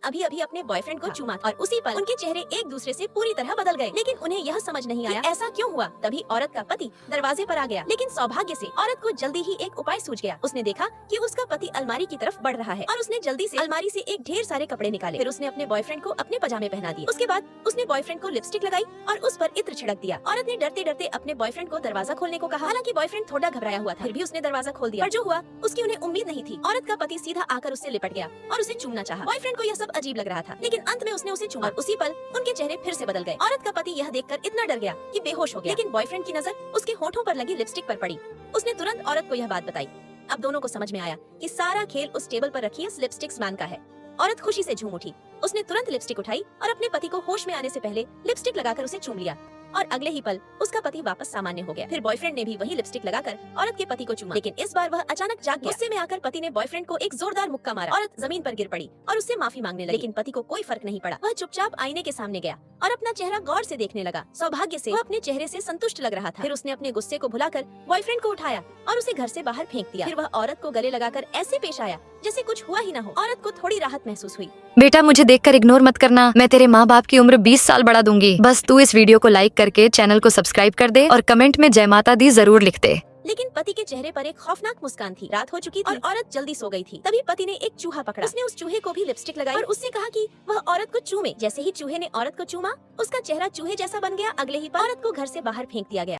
अभी अभी अपने बॉयफ्रेंड को चूमा और उसी पल उनके चेहरे एक दूसरे से पूरी तरह बदल गए। लेकिन उन्हें यह समझ नहीं आया ऐसा क्यों हुआ। तभी औरत का पति दरवाजे पर आ गया, लेकिन सौभाग्य से औरत को जल्दी ही एक उपाय सूझ गया। उसने देखा कि उसका पति अलमारी की तरफ बढ़ रहा है और उसने जल्दी से अलमारी से एक ढेर सारे कपड़े निकाले। फिर उसने अपने बॉयफ्रेंड को अपने पजामे पहना दिए। उसके बाद उसने बॉयफ्रेंड को लिपस्टिक लगाई और उस पर इत्र छिड़क दिया। औरत ने डरते डरते अपने बॉयफ्रेंड को दरवाजा खोलने को कहा। हालांकि बॉयफ्रेंड थोड़ा घबराया हुआ था, फिर भी उसने दरवाजा खोल दिया। पर जो हुआ उसकी उन्हें उम्मीद नहीं थी। औरत का पति सीधा आकर उससे लिपट गया और उसे चूमना चाहा। बॉयफ्रेंड को यह सब अजीब लग रहा था, लेकिन अंत में उसने उसे चूमा। उसी पल उनके चेहरे फिर से बदल गए। औरत का पति यह देखकर इतना डर गया कि बेहोश हो गया। लेकिन बॉयफ्रेंड की नजर उसके होठों पर लगी लिपस्टिक पर पड़ी। उसने तुरंत औरत को यह बात बताई। अब दोनों को समझ में आया कि सारा खेल उस टेबल पर रखी इस लिपस्टिक्स मैन का है। औरत खुशी से झूम उठी। उसने तुरंत लिपस्टिक उठाई और अपने पति को होश में आने से पहले लिपस्टिक लगाकर उसे चूम लिया और अगले ही पल उसका पति वापस सामान्य हो गया। फिर बॉयफ्रेंड ने भी वही लिपस्टिक लगाकर औरत के पति को चूमा, लेकिन इस बार वह अचानक जाग गया। गुस्से में आकर पति ने बॉयफ्रेंड को एक जोरदार मुक्का मारा। औरत जमीन पर गिर पड़ी और उससे माफी मांगने लगी, लेकिन पति को कोई फर्क नहीं पड़ा। वह चुपचाप आईने के सामने गया और अपना चेहरा गौर से देखने लगा। सौभाग्य से वह अपने चेहरे से संतुष्ट लग रहा था। फिर उसने अपने गुस्से को भुलाकर बॉयफ्रेंड को उठाया और उसे घर से बाहर फेंक दिया। फिर वह औरत को गले लगाकर ऐसे पेश आया जैसे कुछ हुआ ही न हो। औरत को थोड़ी राहत महसूस हुई। बेटा, मुझे देखकर इग्नोर मत करना। मैं तेरे माँ बाप की उम्र 20 साल बढ़ा दूंगी। बस तू इस वीडियो को लाइक करके चैनल को सब्सक्राइब कर दे और कमेंट में जय माता दी जरूर लिख दे। लेकिन पति के चेहरे पर एक खौफनाक मुस्कान थी। रात हो चुकी थी और औरत जल्दी सो गई थी। तभी पति ने एक चूहा पकड़ा। उसने उस चूहे को भी लिपस्टिक लगाई और उससे कहा कि वह औरत को चूमे। जैसे ही चूहे ने औरत को चूमा, उसका चेहरा चूहे जैसा बन गया। अगले ही पल औरत को घर से बाहर फेंक दिया गया।